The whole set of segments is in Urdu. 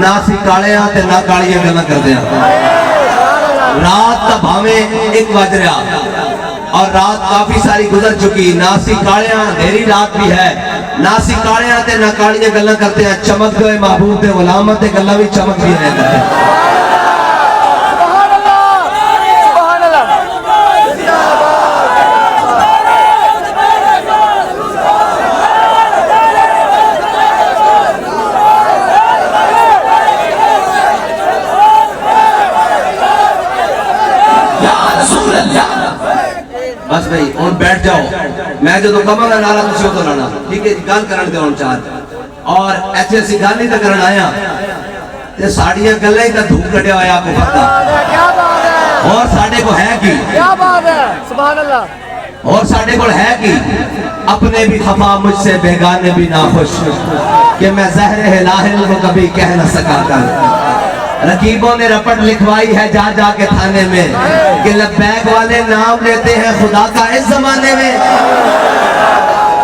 نہ اسی کالیاں تے نہ کالیاں گلاں کردے ہاں۔ رات تا بھاویں 1 بج رہا اور رات کافی ساری گزر چکی، نہ اسی کالیاں اندھیری رات بھی ہے، نہ اسی کالیاں تے نہ کالیاں گلاں کرتے ہیں، چمک گئے محبوب دے غلاماں تے گلاں بھی چمک بھی رہے کرتے ہیں۔ بس بھئی اور بیٹھ جاؤ، میں جو کہاں گا نعرہ تسی تو لانا، ٹھیک ہے گل کرن دے ہون چار اور ایسے اسی گل نہیں تے کرن آیا تے ساڑیاں گلاں ہی تے دھوپ کڈیا ہویا کو پتہ اور ساڈے کو ہے کی کیا بات ہے سبحان اللہ اور ساڈے کو ہے کی اپنے بھی خفا مجھ سے بیگانے بھی ناخوش کہ میں زہر ہلاہل کو کبھی کہہ نہ سکا کر رقیبوں نے رپٹ لکھوائی ہے جا جا کے تھانے میں کہ لبیک والے نام لیتے ہیں خدا کا اس زمانے میں۔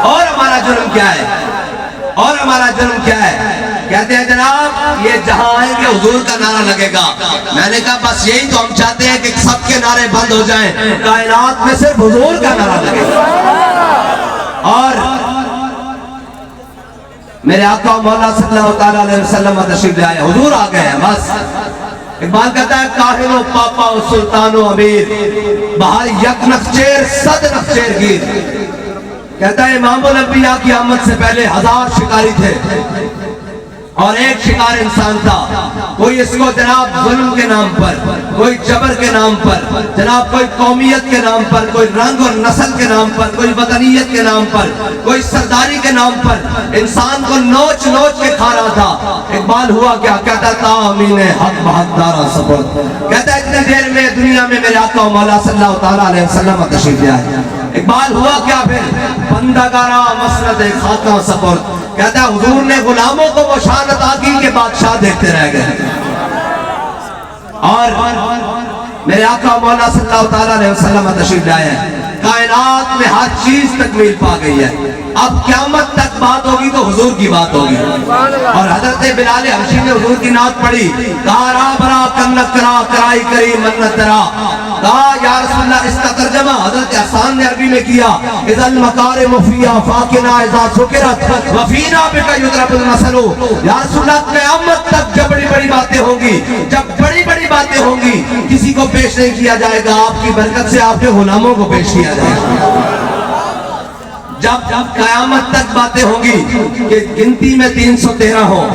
اور ہمارا جرم کیا ہے اور ہمارا جرم کیا ہے؟ کہتے ہیں جناب یہ جہاں آئیں گے حضور کا نعرہ لگے گا۔ میں نے کہا بس یہی تو ہم چاہتے ہیں کہ سب کے نعرے بند ہو جائیں، کائنات میں صرف حضور کا نعرہ لگے گا۔ اور میرے آقا مولا صلی اللہ علیہ وسلم تشریف لے آئے، حضور آ گئے ہیں بس۔ اقبال کہتا ہے کاہن و پاپا و سلطان و امیر بہر یک نخچیر صد نخچیر گیر۔ کہتا ہے امام الانبیاء کی آمد سے پہلے 1000 شکاری تھے اور ایک شکار انسان تھا، کوئی اس کو جناب ظلم کے نام پر، کوئی جبر کے نام پر، جناب کوئی قومیت کے نام پر، کوئی رنگ اور نسل کے نام پر، کوئی وطنیت کے نام پر، کوئی سرداری کے نام پر انسان کو نوچ نوچ کے کھا رہا تھا۔ اقبال ہوا کیا؟ کہتا تھا امین حق بحق دارا سپرد۔ کہتا ہے اتنے دیر میں دنیا میں میرے آقا مولا صلی اللہ علیہ وسلم تشریف لے آئے۔ اقبال ہوا کیا پھر؟ بندگارا مسند خاکاں سپرد۔ کہتا ہے حضور نے غلاموں کو وہ شان عطا کی کہ بادشاہ دیکھتے رہ گئے۔ اور میرے آقا مولا صلی اللہ علیہ وسلم تشریف لائے ہیں، کائنات میں ہر چیز تکمیل پا گئی ہے، اب قیامت تک بات ہوگی تو حضور کی بات ہوگی۔ اور حضرت بلال حبشی نے حضور کی نعت پڑھی، کہا را برا کنک کرا کرائی کری منت ترا، کہا یا رسول اللہ اس کا ترجمہ حضرت احسان نے عربی میں کیا، اذا المکارم فیا فاکنا اذا سکرت وفینا بکا یدرب المثلو۔ یا رسول اللہ قیامت تک جب بڑی بڑی باتیں ہوں گی، جب بڑی بڑی باتیں ہوں گی کسی کو پیش نہیں کیا جائے گا، آپ کی برکت سے آپ کے غلاموں کو پیش کیا جائے گا۔ جب قیامت تک باتیں ہوں گی کہ گنتی میں 313 ہوں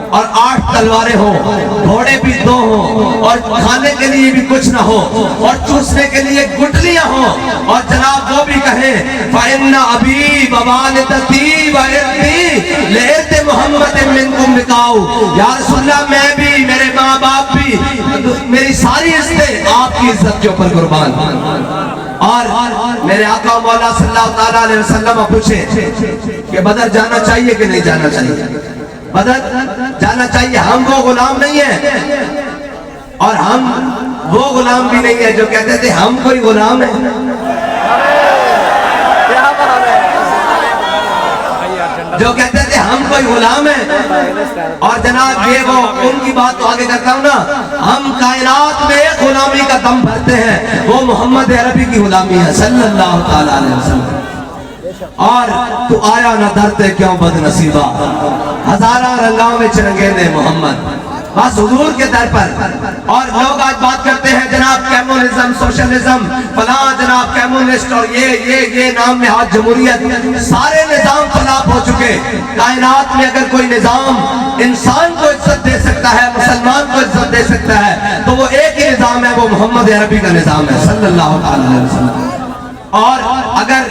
اور 8 تلواریں ہوں، گھوڑے بھی 2 ہوں اور کھانے کے لیے بھی کچھ نہ ہو اور چوسنے کے لیے گٹلیاں ہوں، اور جناب وہ بھی کہیں فَإِنَّ أَبِي وَوَالِدَتِي وَإِرْضِي لِإِرْضِ مُحَمَّدٍ مِّنْكُمْ بِقَاؤ۔ یا رسول اللہ میں بھی، میرے ماں باپ بھی، میری ساری عزتیں آپ کی عزت کے اوپر قربان۔ اور میرے آقا مولا صلی اللہ علیہ وسلم پوچھے کہ بدر جانا چاہیے کہ نہیں جانا چاہیے؟ بدر جانا چاہیے۔ ہم وہ غلام نہیں ہیں اور ہم وہ غلام بھی نہیں ہیں جو کہتے تھے ہم کوئی غلام ہیں۔ جو کہتے تھے ہم کوئی غلام ہیں، اور جناب یہ وہ ان کی بات تو آگے کرتا ہوں نا، ہم کائنات میں ایک غلامی کا دم بھرتے ہیں، وہ محمد عربی کی غلامی ہے صلی اللہ علیہ وسلم۔ اور تو آیا نہ درتے کیوں بد نصیبہ، ہزارہ رنگاں میں چرنگینے محمد، بس حضور کے در پر۔ اور لوگ آج بات کرتے ہیں جناب کیمونزم، سوشلزم، فلاں جناب کیمونسٹ اور یہ نام نہاد جمہوریت، سارے نظام فلاپ ہو چکے۔ کائنات میں اگر کوئی نظام انسان کو عزت دے سکتا ہے، مسلمان کو عزت دے سکتا ہے، تو وہ ایک ہی نظام ہے، وہ محمد عربی کا نظام ہے صلی اللہ علیہ وسلم۔ اور اگر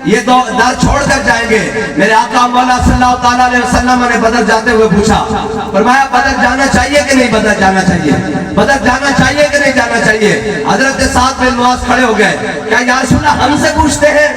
یہ دو در چھوڑ کر جائیں گے، میرے آقا مولا صلی اللہ علیہ وسلم نے بدر جاتے ہوئے پوچھا، فرمایا بدر جانا چاہیے کہ نہیں بدر جانا چاہیے؟ بدر جانا چاہیے کہ نہیں جانا چاہیے؟ حضرت سعد بن معاذ کھڑے ہو گئے، کیا یا رسول اللہ ہم سے پوچھتے ہیں؟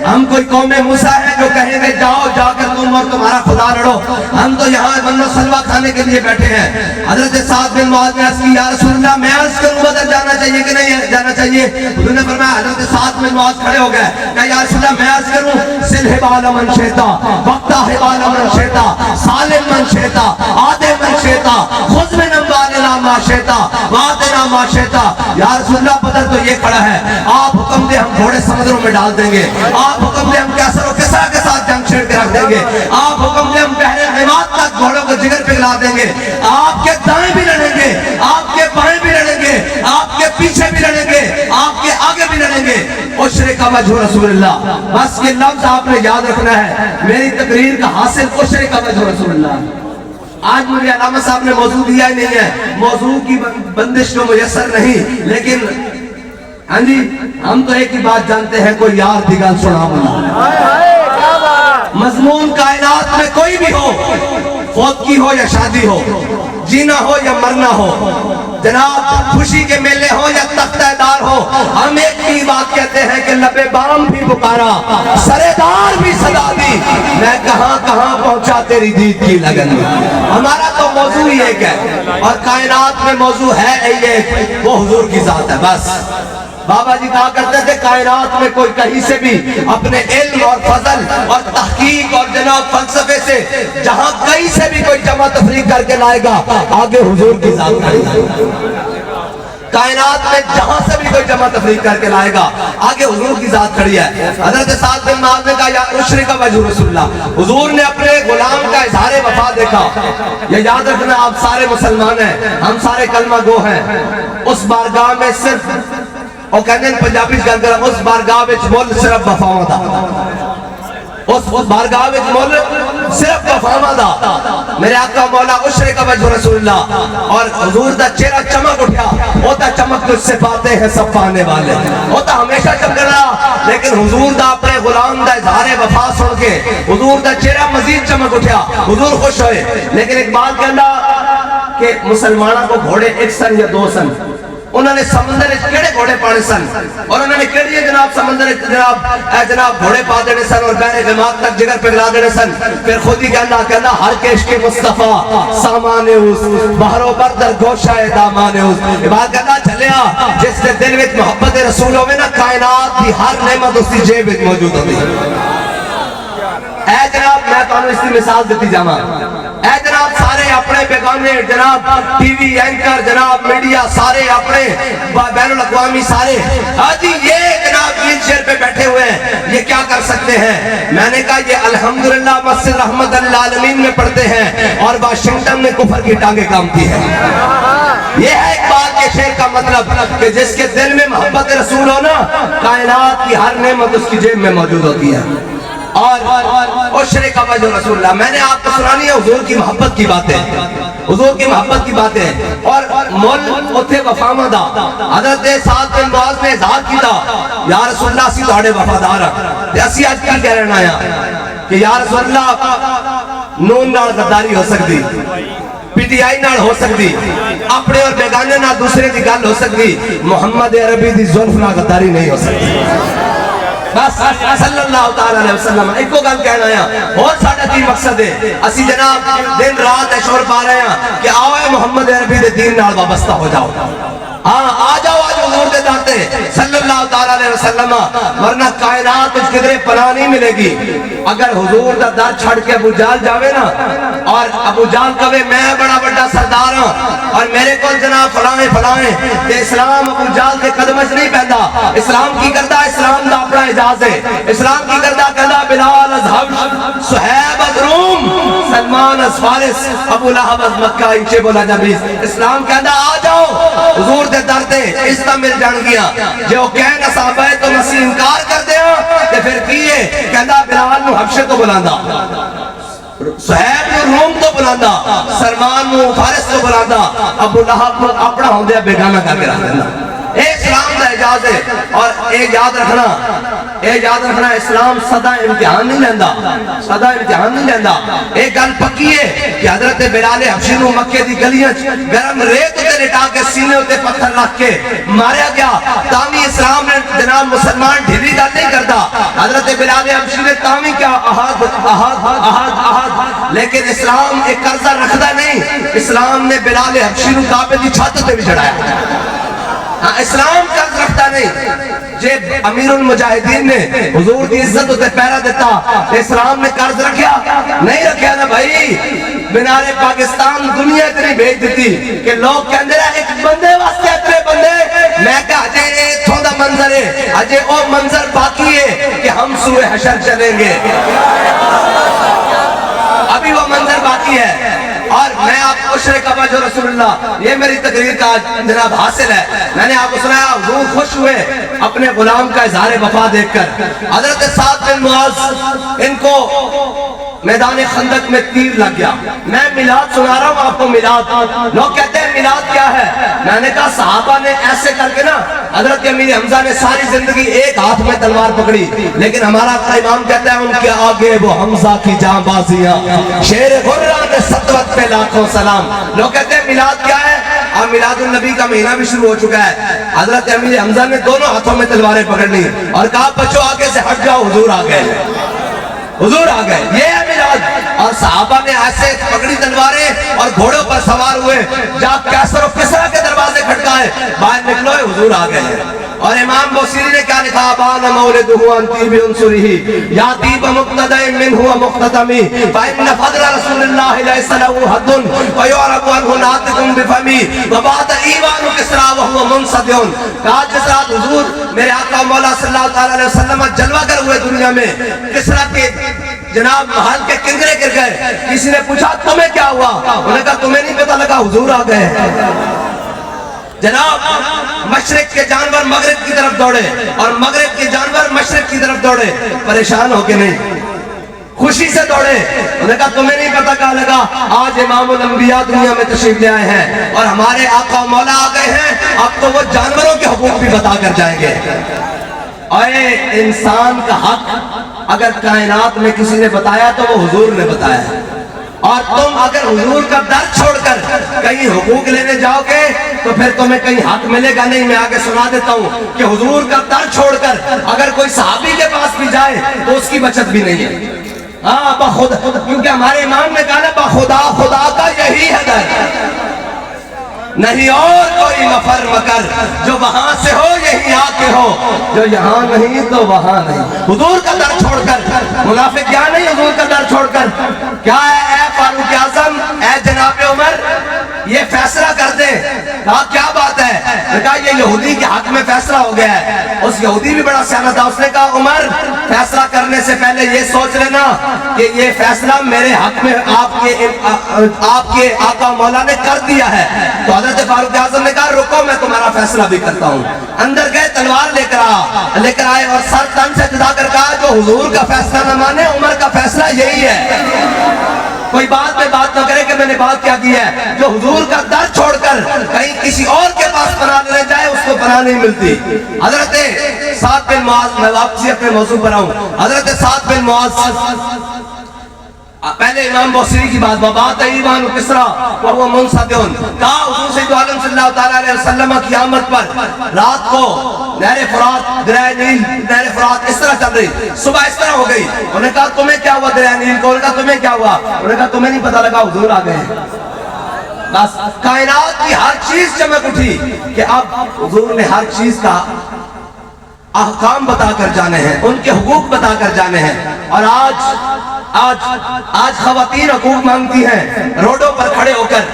ہم کوئی قوم موسیٰ ہے جو کہیں گے جاؤ جا کر تم اور تمہارا خدا لڑو، ہم تو یہاں من و سلوہ کھانے کے لیے بیٹھے ہیں۔ حضرت سعد بن معاذ نے عرض کی یا رسول اللہ میں عرض کروں بدر جانا چاہیے کہ نہیں جانا چاہیے؟ حضور نے فرمایا، حضرت سعد بن معاذ کھڑے ہو گئے، کہا یا رسول اللہ میں عرض کروں سل حبال من شیطا وقتا حبال من شیطا سالم من شیطا آدم من شیطا شئتا خذ من اموالنا ما شئتا وآتنا ما شئتا. یا رسول اللہ بدر تو یہ کھڑا ہے, آپ حکم دے ہم گھوڑے سمندروں میں ڈال دیں گے, آپ حکم دے ہم کیسر و کسرا کے ساتھ جنگ چھیڑ کے رکھ دیں گے, آپ حکم دے ہم بحر حماد تک گھوڑوں کو جگر پگھلا دیں گے, آپ کے دائیں بھی لڑیں گے, آپ کے بائیں بھی لڑیں گے, آپ کے پیچھے بھی لڑیں گے, آپ کے آگے بھی لڑیں گے. عشر کا وجہ رسول اللہ, بس یہ لفظ آپ نے یاد رکھنا ہے. میری تقریر کا حاصل عشر کا وجہ رسول اللہ. آج مجھے علامہ صاحب نے موضوع دیا ہی نہیں ہے, موضوع کی بندش تو میسر نہیں, لیکن ہاں جی ہم تو ایک ہی بات جانتے ہیں, کوئی یار دی گل سنا بنا. مضمون کائنات میں کوئی بھی ہو, فوت کی ہو یا شادی ہو, جینا ہو یا مرنا ہو, جناب خوشی کے میلے ہو یا تختہ دار ہو, ہم ایک ہی بات کہتے ہیں کہ لبے بام بھی پکارا, سرے دار بھی صدا دی, میں کہاں کہاں پہنچا تیری دید کی لگن میں. ہمارا تو موضوع ہی ایک ہے, اور کائنات میں موضوع ہے ایک, وہ حضور کی ذات ہے بس. بابا جی کہا کرتے تھے کائنات میں کوئی کہیں سے بھی اپنے علم اور فضل اور تحقیق اور جناب فلسفے سے جہاں کہیں سے بھی کوئی جمع تفریق کر کے لائے گا, آگے حضور کی ذات کھڑی ہے. کائنات میں جہاں سے بھی کوئی جمع تفریق کر کے لائے گا, آگے حضور کی ذات کھڑی ہے. حضرت سعد بن معاذ نے کہا یا عشر کا وجہ رسول اللہ, حضور نے اپنے غلام کا اظہار وفا دیکھا. یہ یاد رکھنا آپ سارے مسلمان ہیں, ہم سارے کلمہ گو ہیں, اس بارگاہ میں صرف اور کہتے ہیں پنجابی گل کرا, اس بارگاہ وچ مول صرف وفاواں دا, اس بارگاہ وچ مول صرف وفاواں دا. میرے آقا مولا عشر کا وجہ رسول اللہ, اور حضور دا چہرہ چمک اٹھا, وہ تا چمک تجھ سے پاتے ہیں سب پانے والے, وہ تا ہمیشہ چمک رہا. لیکن حضور دا اپنے غلام دا اظہار وفا سن کے حضور دا چہرہ مزید چمک اٹھا, حضور خوش ہوئے. لیکن ایک بات کہنا کہ مسلمانوں کو گھوڑے ایک سن یا دو سن, انہوں نے سمندر کیڑے گھوڑے پانے سن, اور انہوں نے کیڑی جناب سمندر جناب گھوڑے پا دینے سن, اور بحر غماد تک جگر پگھلا دینے سن. پھر خود ہی کہنا ہر کے عشق مصطفیٰ سامان اس, بحر و بر در گوشہ دامان اس. یہ بات کہنا چلیا جس نے دل وچ محبت رسول ہوئے نا, کائنات کی ہر نعمت اس کی جیب وچ موجود ہوتی. اے جناب میں تانوں اس کی مثال دیتی جاواں, اے جناب سارے اپنے بیگانے جناب ٹی وی اینکر جناب میڈیا سارے اپنے بین الاقوامی سارے آجی یہ جناب ویل چیئر پہ بیٹھے ہوئے ہیں, یہ کیا کر سکتے ہیں؟ میں نے کہا یہ الحمدللہ مسجد رحمت للعالمین میں پڑھتے ہیں, اور واشنگٹن میں کفر کی ٹانگیں کامتی ہیں. یہ ہے ایک بات کے شعر کا مطلب کہ جس کے دل میں محبت رسول ہونا, کائنات کی ہر نعمت اس کی جیب میں موجود ہوتی ہے. اور عشر کا وجہ رسول اللہ, میں نے آپ کو سنانی ہے حضور کی محبت کی باتیں, حضور کی محبت کی باتیں. اور مول اتھے وفاواں دا, حضرت سعد بن معاذ نے اظہار کیتا یا رسول اللہ اسی تہاڈے وفادار ہاں, تے اسی اج کی کہہ رہنا آیا کہ یا رسول اللہ نون نال غداری ہو سکتی, پی ٹی آئی نال ہو سکتی, اپنے اور بیگانے نال دوسرے دی گل ہو سکتی, محمد عربی دی زلف نال غداری نہیں ہو سکتی. بس صلی اللہ تعالیٰ علیہ وسلم ایک کو گل کہنا ہے, بہت ساڑھا کی مقصد ہے, اسی جناب دن رات اشور پا رہے ہیں کہ آؤ محمد عربی دے دین نال وابستہ ہو جاؤ, ہاں آ جاؤ آج حضور دے داتے صلی اللہ تعالیٰ علیہ وسلم, ورنہ کائنات اس قدرے پناہ نہیں ملے گی. اگر حضور دا در چھڑ کے ابو جال جاوے نا, اور ابو جال کہے میں بڑا بڑا سردار ہوں اور میرے کو جناب فلائیں تے اسلام ابو جال کے قدمش نہیں پہندا. اسلام کی کردہ, اسلام دا اپنا اعجاز ہے, اسلام کی کردہ کہدا بلال از حبش, سہیب از روم, سلمان از فارس, ابو لہب از مکہ, انچے بولا جبیز. اسلام کہدا آ جاؤ حضور دے درتے اس طرح مل جان گیا. جو کہنا صحابہ ہے تو مسیح انکار کر دیا, کہ پھر کیے کہدا بلال نو حبشے تو بلاندا, سہیب نو روم تو بلاندا, سلمان نو فارس تو بلاندا, ابو لہب نو اپنا ہوں دیا بیگانہ کر کے رکھ دینا. اے اسلام دا اعجاز ہے. اور اے یاد رکھنا اسلام صدا امتحان نہیں لیندہ, صدا امتحان نہیں لیندہ. ایک گل پکی ہے کہ حضرت بلال حبشی نو مکے دی گلیاں گرم ریت تے لٹا کے سینے ہوتے پتھر رکھ کے ماریا گیا, تامی اسلام نے جناب مسلمان ڈھیلی گل نہیں کرتا. حضرت بلال حبشی نے تامی کیا احاد احاد احاد احاد, لیکن اسلام ایک قرضہ رکھدا نہیں. اسلام نے بلال حبشی نو کعبے دی چھت تے بھی چڑھایا. ہاں اسلام قرض رکھتا نہیں. جب امیر المجاہدین نے حضور کی عزت تے پیرا دیتا, اسلام نے قرض رکھیا نہیں, رکھیا نا بھائی. بنارے پاکستان دنیا اتنی بھیج دیتی کہ لوگ کہندے رہے ایک بندے واسطے اتنے بندے. میں کہا اجے اتھوں دا منظر ہے, اجے او منظر باقی ہے کہ ہم سوئے حشر چلیں گے, ابھی وہ منظر باقی ہے. اور میں آپ کو شرک ابا جو رسول اللہ, یہ میری تقریر کا جناب حاصل ہے. میں نے آپ کو سنایا روح خوش ہوئے اپنے غلام کا اظہار وفا دیکھ کر. حضرت سعد بن معاذ ان کو میدان خندق میں تیر لگ گیا. میں میلاد سنا رہا ہوں آپ کو, میلاد. لوگ کہتے ہیں میلاد کیا ہے؟ میں نے کہا صحابہ نے ایسے کر کے نا, حضرت امیر حمزہ نے ساری زندگی ایک ہاتھ میں تلوار پکڑی, لیکن ہمارا امام کہتا ہے ان کے آگے وہ حمزہ کی جاں بازیاں, شیر غران سطوت پہ لاکھوں سلام. لوگ کہتے ہیں میلاد کیا ہے؟ اب میلاد النبی کا مہینہ بھی شروع ہو چکا ہے. حضرت امیر حمزہ نے دونوں ہاتھوں میں تلواریں پکڑ لی اور کہا بچوں آگے سے ہٹ جاؤ, حضور آ گئے, حضور آ گئے. یہ ہے میلاد. اور صحابہ نے ایسے پکڑی تلواریں اور گھوڑوں پر سوار ہوئے, جا کیسر و کسرا کے دروازے کھٹکائے, باہر نکلو حضور آ گئے. اور امام بوصیری نے کیا لکھا؟ بان مولدہ ان طیب عنصرہ یا طیب مقتدى منہ مختتمی فإن فضل رسول اللہ لیس له حد ویعرب عنہ ناطق بفمی وبعد ایوان کسرا وہو منصدع. کہا جس رات حضور میرے آقا مولا صلی اللہ علیہ وسلم جلوہ گر ہوئے دنیا میں, کسرا کے جناب محل کے کنگرے گر گئے. کسی نے پوچھا تمہیں کیا ہوا؟ انہوں نے کہا تمہیں نہیں پتا لگا, حضور آ گئے. جناب مشرق کے جانور مغرب کی طرف دوڑے اور مغرب کے جانور مشرق کی طرف دوڑے, پریشان ہو کے نہیں, خوشی سے دوڑے. انہوں نے کہا تمہیں نہیں پتا کہا لگا آج امام الانبیاء دنیا میں تشریف لے آئے ہیں اور ہمارے آقا مولا آ گئے ہیں, اب تو وہ جانوروں کے حقوق بھی بتا کر جائیں گے. اے انسان کا حق اگر کائنات میں کسی نے بتایا تو وہ حضور نے بتایا ہے. اور تم اگر حضور کا در چھوڑ کر کہیں حقوق لینے جاؤ گے تو پھر تمہیں کہیں حق ملے گا نہیں. میں آگے سنا دیتا ہوں کہ حضور کا در چھوڑ کر اگر کوئی صحابی کے پاس بھی جائے تو اس کی بچت بھی نہیں ہے. ہاں بخدا, کیونکہ ہمارے امام نے کہا نا بخدا خدا کا یہی ہے در, نہیں اور کوئی مفر مکر, جو وہاں سے ہو یہی آ کے ہو, جو یہاں نہیں تو وہاں نہیں. حضور کا در چھوڑ کر منافق کیا نہیں, حضور کا در چھوڑ کر کیا ہے؟ اے فاروق اعظم, اے جناب عمر, یہ فیصلہ کر دے. کہا کیا بات ہے؟ کہا یہ یہودی کے حق میں فیصلہ ہو گیا ہے. اس یہودی بھی بڑا سیانا تھا, اس نے کہا عمر فیصلہ کرنے سے پہلے یہ سوچ لینا کہ یہ فیصلہ میرے حق میں آپ کے آقا مولا نے کر دیا ہے. تو حضرت فاروق اعظم نے کہا رکو میں تمہارا فیصلہ بھی کرتا ہوں. اندر گئے, تلوار لے کر آئے اور سر تن سے جدا کر کہا جو حضور کا فیصلہ نہ مانے عمر کا فیصلہ یہی ہے. کوئی بات میں بات نہ کرے کہ میں نے بات کیا کی ہے. جو حضور کا در چھوڑ کر کہیں کسی اور کے پاس پناہ لینے جائے اس کو پناہ نہیں ملتی. حضرت سعد بن معاذ, میں واپسی اپنے موضوع پر آؤں. حضرت سعد بن معاذ پہلے امام بوصیری کی بات, وبات ایوان کسرا وہو منصدع. کہا حضور سید عالم صلی اللہ علیہ وسلم کی آمد پر رات کو نہر فرات, دریائے نیل, نہر فرات اس طرح چل رہی, صبح اس طرح ہو گئی. انہوں نے کہا تمہیں کیا ہوا دریائے نیل کو؟ انہوں نے کہا تمہیں کیا ہوا؟ انہوں نے کہا تمہیں نہیں پتا لگا, حضور آ گئے. بس کائنات کی ہر چیز چمک اٹھی کہ اب حضور نے ہر چیز کا احکام بتا کر جانے ہیں, ان کے حقوق بتا کر جانے ہیں. اور آج خواتین حقوق مانگتی ہیں روڈوں پر کھڑے ہو کر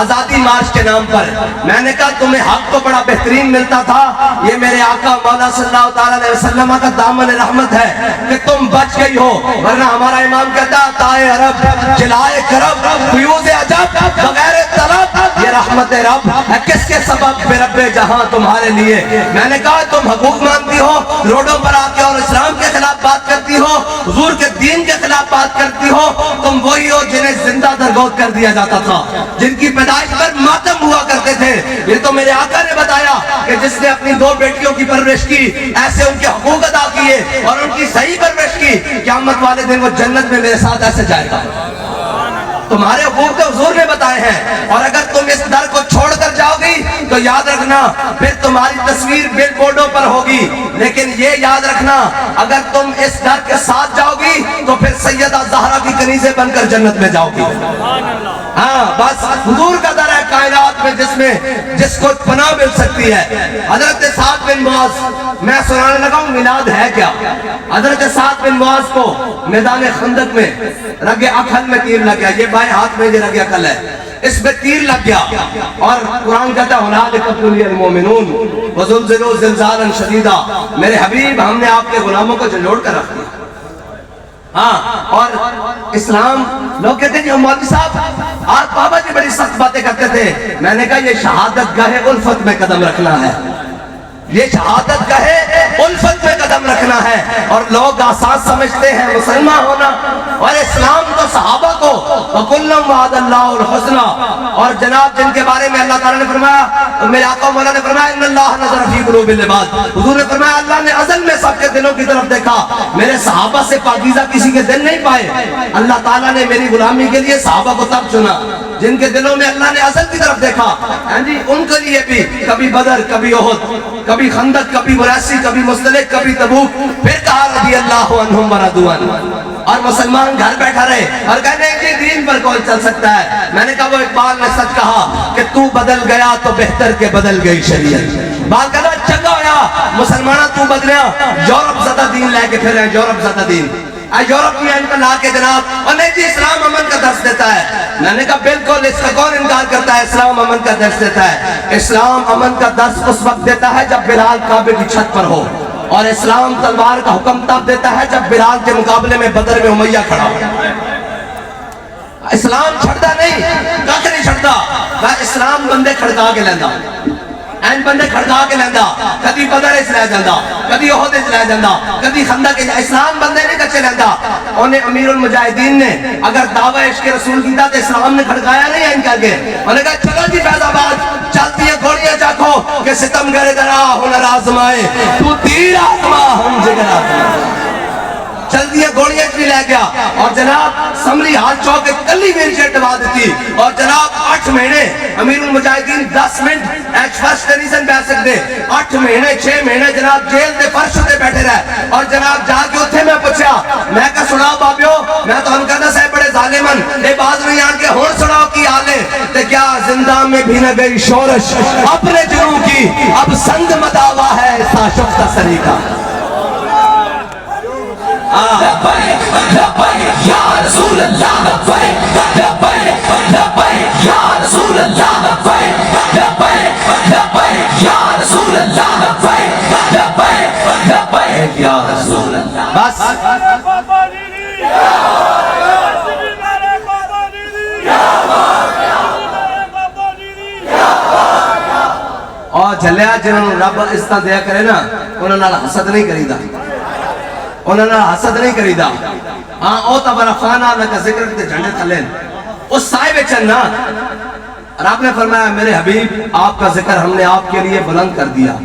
آزادی مارچ کے نام پر. میں نے کہا تمہیں حق تو بڑا بہترین ملتا تھا, یہ میرے آقا مولا صلی اللہ علیہ وسلم کا دامن رحمت ہے کہ تم بچ گئی ہو, ورنہ ہمارا امام کہتا تائے عرب جلائے کرب فیوز عجب بغیر طلب, یہ رحمت رب ہے کس کے سبب بے رب جہاں تمہارے لیے. میں نے کہا تم حقوق مانگتی ہو روڈوں پر آ کے اور اسلام کے خلاف بات کرتی ہو, حضور کے دین کے خلاف بات کرتی ہو, تم وہی ہو جنہیں زندہ درگود کر دیا جاتا تھا, جن کی پیدائش پر ماتم ہوا کرتے تھے. یہ تو میرے آقا نے بتایا کہ جس نے اپنی 2 بیٹیوں کی پرورش کی, ایسے ان کے حقوق ادا کیے اور ان کی صحیح پرورش کی, قیامت والے دن وہ جنت میں میرے ساتھ ایسے جائے گا. تمہارے حقوق تو حضور نے بتائے ہیں, اور اگر تم اس در کو چھوڑ کر جاؤ گی تو یاد رکھنا پھر تمہاری تصویر بل بورڈوں پر ہوگی, لیکن یہ یاد رکھنا اگر تم اس در کے ساتھ جاؤ گی تو پھر سیدہ زہرا کی کنیزیں بن کر جنت میں جاؤ گی. ہاں بس حضور کا در ہے. کائنات میں جس کو پناہ مل سکتی ہے. حضرت سعد بن معاذ، میں سنانے لگا ہوں میلاد ہے کیا. حضرت سعد بن معاذ کو میدان خندق میں رگ عقل میں تیر لگ گیا. یہ بائیں ہاتھ میں یہ رگ عقل ہے، اس میں تیر لگ گیا. اور قرآن کہتا ہے هُنَالِكَ ابْتُلِيَ الْمُؤْمِنُونَ وَزُلْزِلُوا زِلْزَالًا شَدِيدًا. میرے حبیب ہم نے آپ کے غلاموں کو جھنجھوڑ کر رکھ دیا. ہاں، اور اسلام لوگ کہتے ہیں کہ مولوی صاحب آپ بابا جی بڑی سخت باتیں کرتے تھے. میں نے کہا یہ شہادت گاہ الفت میں قدم رکھنا ہے، یہ شہادت گاہ الفت میں قدم رکھنا ہے. اور لوگ آسان سمجھتے ہیں مسلمان ہونا، اور اسلام تو صحابہ کو وَكُلًّا وَعَدَ اللَّهُ الْحُسْنَى، اور جناب جن کے بارے میں اللہ تعالیٰ نے فرمایا، میرے آقا مولا نے فرمایا إِنَّ اللَّهَ نَظَرَ فِي قُلُوبِ الْعِبَادِ. حضور نے فرمایا اللہ نے ازل میں سب کے دلوں کی طرف دیکھا. میرے صحابہ سے پاکیزہ کسی کے دل نہیں پائے. اللہ تعالیٰ نے میری غلامی کے لیے صحابہ کو تب چنا جن کے دلوں میں اللہ نے ازل کی طرف دیکھا. جی ان کے لیے بھی کبھی بدر، کبھی احد، کبھی خندق، کبھی مراسی، کبھی مستلق، کبھی تبوک. پھر کہا رضی اللہ عنہم ورضوا عنہ. اور مسلمان گھر بیٹھا رہے اور کہنے کہ دین پر کون چل سکتا ہے. میں نے کہا وہ اقبال نے سچ کہا کہ تو بدل گیا تو بہتر کے بدل گئی شریعت. بات کہنا چنگا ہویا مسلمانہ تو بدلیا. یورپ زدہ دین لے کے پھر رہے ہیں، یورپ زدہ دین. یورپ میں ان کو لا کے جناب اور نہیں جی اسلام امن کا درس دیتا ہے. میں نے کہا بالکل، اس کا کون انکار کرتا ہے؟ اسلام امن کا درس دیتا ہے. اسلام امن کا درس اس وقت دیتا ہے جب بلال کعبے کی چھت پر ہو، اور اسلام تلوار کا حکم تب دیتا ہے جب بلال کے مقابلے میں بدر میں امیہ کھڑا ہو. اسلام چھڑتا نہیں، کاکھ نہیں چھڑتا. اسلام بندے کھڑکا کے لیندہ، این بندے کھڑکا کے لیندہ. کدی بدر اس لے جاندہ، کدی احد اس لے جاندہ، کدی خندق اس. اسلام بندے نہیں کچے لیندہ. انہیں امیر المجاہدین نے اگر دعوی عشق رسول کی تھا تو اسلام نے کھڑکایا نہیں ہے ان کر کے. انہوں نے کہا چلو جی فیض آباد چلتی ہیں گھوڑیاں چاکھو کہ ستم گرے درا ہنر آزمائے، تو تیر آزما ہم جگر آزمائے. چل دیا گوڑیاں بھی لے گیا. اور جناب سمری حال چوک کلی میری چیٹ دبا دیتی. اور جناب 8 مہینے امیر المجاہدین 10 منٹ ایک فرش ٹریزن بیٹھ سکتے. 8 مہینے 6 مہینے جناب جیل دے فرش ہوتے بیٹھے رہے. اور جناب جا کے اتھے میں پوچھا، میں کہا سناؤ بابیو، میں تو ہم کہنا صاحب بڑے ظالمن اے باز نہیں آن کے ہون سناؤ کی آلے. تے کیا زندہ میں بھی نہ گئی شورش اپنے جنوں کی، اب سنگ مداوا ہے ساشق کا سریقہ. لبیک لبیک یا رسول اللہ، لبیک لبیک لبیک یا رسول اللہ، لبیک لبیک لبیک یا رسول اللہ، لبیک لبیک لبیک یا رسول اللہ. بس اور جھلیا جنہوں رب عزتہ دیا کرے نا انہوں نے حسد نہیں کری دا، انہوں نے حسد نہیں کری دا. ہاں او تبرفانہ لکا ذکر کتے جھنڈے تھلین اس سائے بے چننا. رب نے فرمایا میرے حبیب آپ کا ذکر ہم نے آپ کے لیے بلند کر دیا،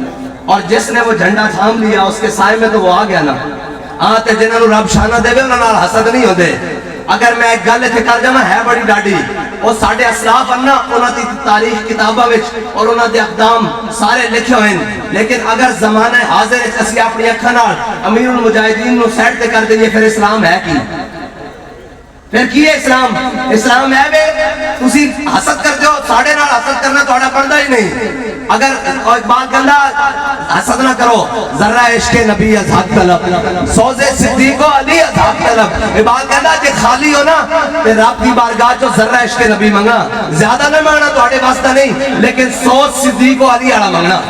اور جس نے وہ جھنڈا تھام لیا اس کے سائے میں تو وہ آ گیا نا. ہاں تے جنہوں رب شانہ دے گے انہوں نے حسد نہیں ہو دے. اگر میں ایک گل اتھے کر جانا ہے بڑی ڈاڈی، وہ ساڑھے اسلاف انہا انہا دی تاریخ کتابہ وچ اور انہا دی اقدام سارے لکھے ہوئے ہیں. لیکن اگر زمانہ حاضر اسی اپنی اکھنال امیر المجاہدین نو سیٹ تے کر دیں پھر اسلام ہے کی؟ پھر کی ہے اسلام؟ اسلام ہے بے تسی حسد کر جو ساڑھے نال حسد کرنا توڑا پڑھتا ہی نہیں. اگر اقبال کہندہ حسد نہ کرو، ذرہ عشق نبی از حق طلب، سوز صدیق و علی از حق طلب. اقبال کہندہ جے خالی ہو نا تے رب دی بارگاہ جو ذرہ عشق نبی منگا، زیادہ نہ مانگنا توڑے واسطہ نہیں، لیکن سوز صدیق و علی آڑا منگنا.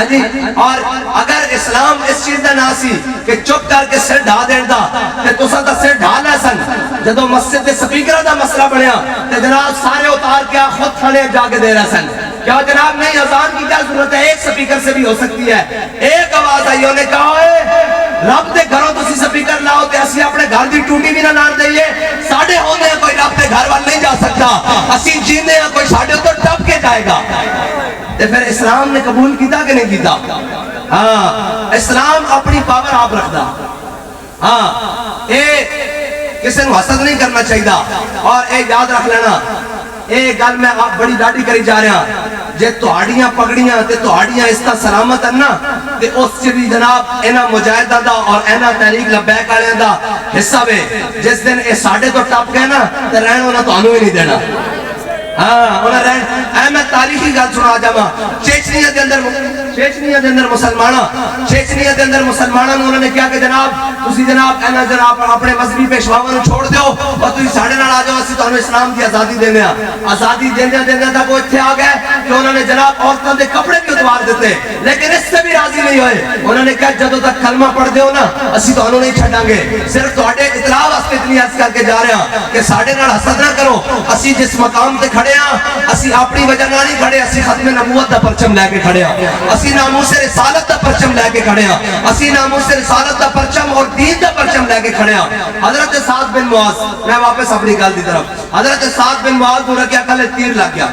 جی اور اگر اسلام اس چیز دا ناسی کہ چپ کر کے سر ڈھا دین دا تے تسا دا سر ڈھا لے سن. جدو مسجد دے سپیکرہ دا مسئلہ بنیا تے جناب سارے اتار کیا خود کھڑے جا کے دے رہے سن. کیا جناب نہیں اذان کی کیا ضرورت ہے؟ ایک سپیکر سے بھی ہو سکتی ہے. ایک آواز آئی انہوں نے کہا ہے رب دے گھروں تسی سپیکر لاؤ تے اسی اپنے گھر دی ٹوٹی بھی نہ نار دئیے. ساڑھے ہونے ہیں کوئی رب دے گھر وال نہیں جا سکتا، اسی جینے ہیں کوئی ساڑھے تو ٹپ کے جائے گا. تے پھر اسلام نے قبول کیتا کہ نہیں کیتا؟ ہاں اسلام اپنی پاور آپ رکھدا. ہاں اے کسی نے حسد نہیں کرنا چاہیے. اور اے یاد رکھ لینا اے گل میں آپ بڑی ڈاٹی کری جا رہے ہیں جے توڑیاں پگڑیاں تے توڑیاں اس تا سلامت اننا تے اس سے بھی جناب اینا مجاہدہ دا اور اینا تحریک لبیک آلے دا حصہ بے. جس دن اے ساڑھے تو ٹاپ گئے نا تے رہنوں نہ تو انہوں ہی نہیں دینا. ہاں انہاں رہن میں تاریخی گل سنا جاواں چیچنیا دے اندر مسلماناں انہوں نے کیا کہ جناب تسی جناب اینا جناب اپنے مذہبی پیشواواں نوں چھوڑ دیو اور تسی ساڈے نال آ جاؤ اسی تانوں اسلام دی آزادی دینے ہاں آزادی دیندے تک وہ اتنے آ گئے کہ انہوں نے جناب عورتوں دے کپڑے بھی اتوار دیتے لیکن اس سے بھی راضی نہیں ہوئے انہوں نے کہا جدوں تک کلمہ پڑھ دیو نا اسی تانوں نہیں چھڈاں گے صرف تہاڈے اطلاع واسطے اتنی عرض کر کے جا رہے ہاں کہ ساڈے نال حسد نہ کرو اسی جس مقام تے کھڑے ہاں اسی اپنی وجہ نال نہیں کھڑے اسی ختم نبوت دا پرچم لے کے کھڑے ہاں اسی ناموس رسالت دا پرچم لے کے کھڑے ہاں اسی ناموس رسالت دا پرچم اور دین دا پرچم لے کے کھڑے ہاں حضرت سعد بن معاذ میں واپس اپنی گل دی طرف حضرت سعد بن معاذ کو رکھیا کل تیر لگ گیا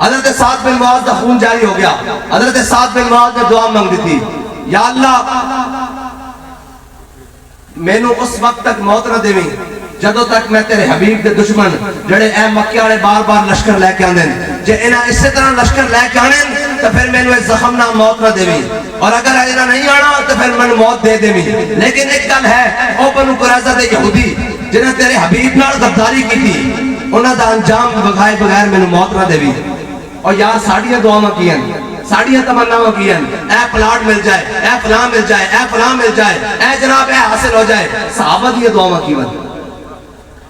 حضرت سعد بن معاذ دا خون جاری ہو گیا حضرت سعد بن معاذ نے دعا مانگ دی تھی یا اللہ مینوں اس وقت تک موت نہ دیویں جدوں تک میں تیرے حبیب دے دشمن جڑے اے مکے والے بار بار لشکر لے کے آندے جے انہاں اسی طرح لشکر لے کے آنے تو پھر مینوں اس زخم نہ موت نہ دیویں اور اگر انہاں نہیں آنا تو پھر مینوں موت دے دیویں لیکن ایک گل ہے او بنو قریظہ دے یہودی جنہاں تیرے حبیب نال غداری کی انہاں دا انجام بغائے بغیر مینوں موت نہ دیویں اور یار ساڑیاں دعاواں کیاں ساڑیاں تمناواں کیاں اے پلاٹ مل جائے اے فلاں مل جائے اے فلاں مل جائے اے جناب اے حاصل ہو جائے صحابہ دی دعاواں کیاں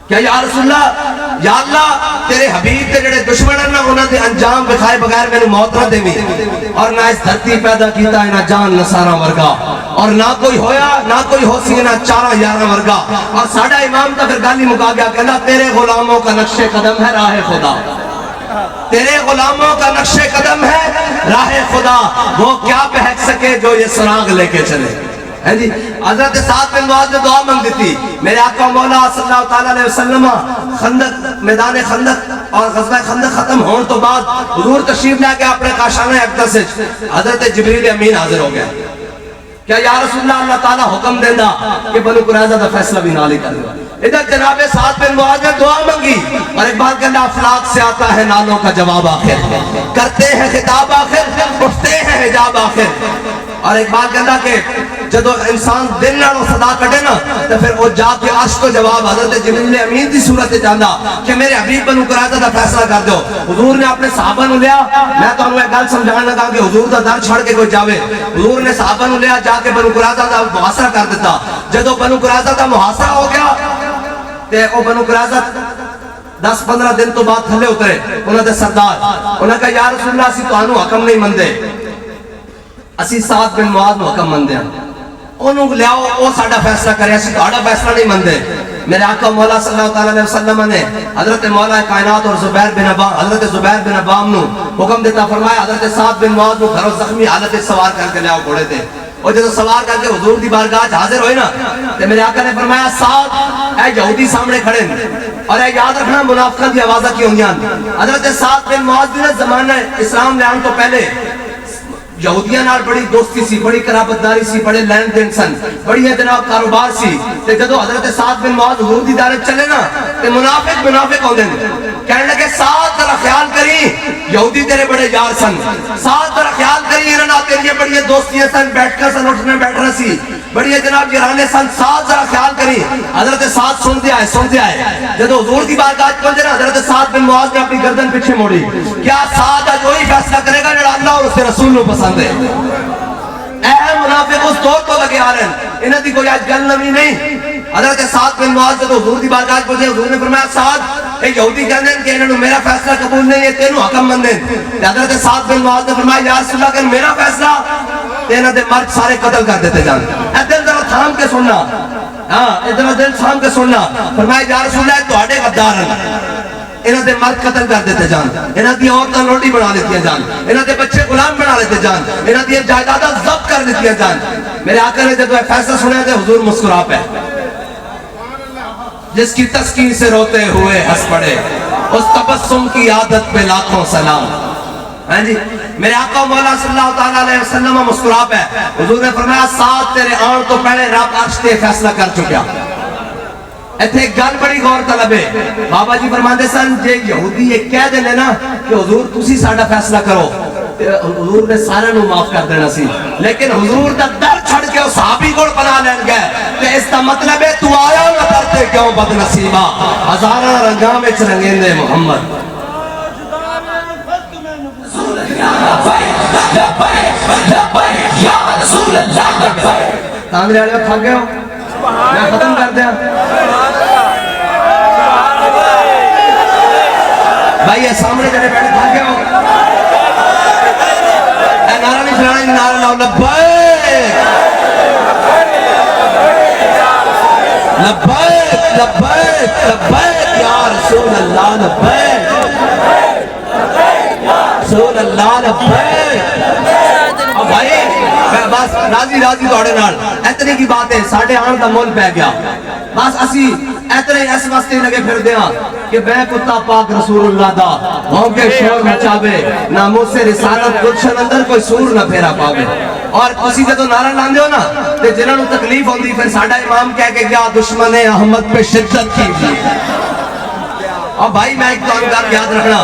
کیا یا رسول اللہ یا اللہ تیرے حبیب تے جڑے دشمن ہیں نا انہاں دے انجام بکھائے بغیر میں موت نہ دیویں اور نہ اس دھرتی پیدا کیتا ہے نہ جان نصارہ ورگا اور نہ کوئی ہویا نہ کوئی ہو سی نہ چارہ یارہ ورگا اور ساڈا امام تا پھر گالی مکا گیا کہنا تیرے غلاموں کا نقش قدم ہے راہ خدا تیرے غلاموں کا نقش قدم ہے راہ خدا وہ کیا بہک سکے جو یہ سراغ لے کے چلے ہے جی حضرت سعد بن معاذ نے دعا مانگ دی تھی میرے آقا مولا صلی اللہ تعالیٰ علیہ وسلم خندق میدان خندق اور غزوہ خندق ختم ہون تو بعد حضور تشریف لے کے اپنے کاشانہ اقدس سے حضرت جبریل امین حاضر ہو گیا کیا یا رسول اللہ اللہ تعالیٰ حکم دینا کہ بنو قریظہ دا فیصلہ بھی نہ لے کر دیا ادھر جناب سعد بن معاذ نے دعا مانگی اور ایک بات کہنا افلاق سے آتا ہے نالوں کا جواب آخر کرتے ہیں خطاب آخر اٹھتے ہیں حجاب آخر اور ایک بات کہنا کہ جدو انسان دل نالوں صدا کٹے نا تو پھر وہ جا کے عرش کو جواب حضرت جبریل امین دی صورت جانا کہ میرے حبیب بنو قریظہ دا فیصلہ کر دو حضور نے اپنے صحابہ نو لیا میں تو انہوں ایک گل سمجھانے لگا کہ حضور دا در چھڑ کے کوئی جاوے حضور نے صحابہ نو لیا جا کے بنو قریظہ دا محاصرہ کر دیتا جدو بنو قریظہ دا محاصرہ ہو گیا تے او بنو قریظہ 10-15 دن تو بعد تھلے اترے انہوں دے سردار انہوں نے کہا یا رسول اللہ اسی تو آنو حکم نہیں مندے اسی سعد بن معاذ نو حکم مندے ہیں انہوں لیاؤ او ساڑھا فیصلہ کرے اسی تو آڑھا فیصلہ نہیں مندے میرے آقا مولا صلی اللہ علیہ وسلم نے حضرت مولا کائنات اور حضرت زبیر بن عوام نو حکم دیتا فرمایا حضرت سعد بن معاذ نو گھروں زخمی حالت سوار کر کے لیاؤ گھوڑے تھے اور جب سوار کر کے حضور دی بارگاہ حاضر ہوئے نا تو میرے آقا نے فرمایا سعد اے یہودی سامنے کھڑے اور اے یاد رکھنا منافقہ دی آوازہ کی ہونیاں حضرت سعد بن معاذ نے زمانہ اسلام لے آن تو پہلے یہودیاں نال بڑی دوستی سی بڑی قرابتداری سی بڑے لین دین سن بڑی جناب کاروبار سی تے جدو حضرت سعد بن معاذ حضور دی دارت چلے نا تے منافق ہوندے کہنے لگے سعد ذرا خیال کری یہودی تیرے بڑے یار سن سعد ذرا خیال کری انہاں نال تیری بڑی دوستیاں سن بیٹھ کر سن اٹھنے بیٹھنا سی بڑی جناب یارانے سن سعد ذرا خیال کری حضرت سعد سنتے آئے جدو حضور دی بارگاہ پہنچے نا حضرت سعد بن معاذ نے اپنی گردن پیچھے موڑی کیا سعد آج وہی فیصلہ کرے گا جڑا اللہ اور اس کے رسول کو پسند ہے اے منافق اس دور تو لگے آ رہے ہیں انہاں دی کوئی آج گل نوی نہیں حضرت سعد بن معاذ جدو حضور دی بارگاہ پہنچے حضور نے فرمایا سعد اے یہودی کہندے ہیں کہ انہاں نوں میرا فیصلہ قبول نہیں ہے تینوں حکم مندے حضرت سعد بن معاذ نے فرمایا یا رسول اللہ کہ میرا فیصلہ انہاں دے مرد سارے قتل کر دیتے جان اے دل ذرا تھام کے سننا ہاں ادھر دل تھام کے سننا فرمایا یا رسول اللہ تواڈے غدار ہیں انہاں دے مرد قتل کر دیتے جان انہاں دی عورتاں روٹی بنا دیتی جان انہاں دے بچے غلام بنا لیتے جان انہاں دی جائیداداں ضبط کر دیتی جان میرے آقا نے جب فیصلہ سنا تے حضور مسکرا پے جس کی تسکین سے روتے ہوئے ہنس پڑے اس تبسم کی عادت پہ لاکھوں سلام ہاں جی میرے آقا مولا صلی اللہ تعالیٰ علیہ وسلم مسکرا پے حضور نے فرمایا سعد تیرے آن تو پہلے رب عرش تے فیصلہ کر چکیا ایتھے ایک گل بڑی غور طلب ہے بابا جی فرماندے سن جے یہودی یہ کہہ دے نا کہ حضور تسی ساڈا فیصلہ کرو حضور نے سارے نو معاف کر دینا سی لیکن حضور دا در چھڑ کے اس صحابی کو بنا لین گئے کہ اس کا مطلب ہے تو آیا نہ کرتے کیوں بد نصیبہ ہزاراں رنگاں وچ رنگیندے محمد تاندرے والے تھک گئے ہو میں ختم کر دیا بھائی یہ سامنے جڑے بیٹھے تھک گئے ہو اے نعرہ نہیں سنانا نعرہ لاؤ لبیک لبیک لبیک لبیک یا رسول اللہ لبیک رسول اللہ لبیک بھائی بس راضی راضی توڑے نال اتنی کی بات ہے ساڑھے آن دا مول پہ گیا بس اسی اتنے اس واسطے لگے پھر دیا کہ میں کتا پاک رسول اللہ دا ہوں کے شور مچاوے ناموس سے رسالت گلشن اندر کوئی سور نہ پھیرا پاوے اور اسی جدو نعرہ لاندے ہو نا تے جنہوں نے تکلیف ہوندی پھر ساڑھا امام کہہ کے گیا دشمن احمد پہ شدت کی اور بھائی میں ایک تو انگار یاد رکھنا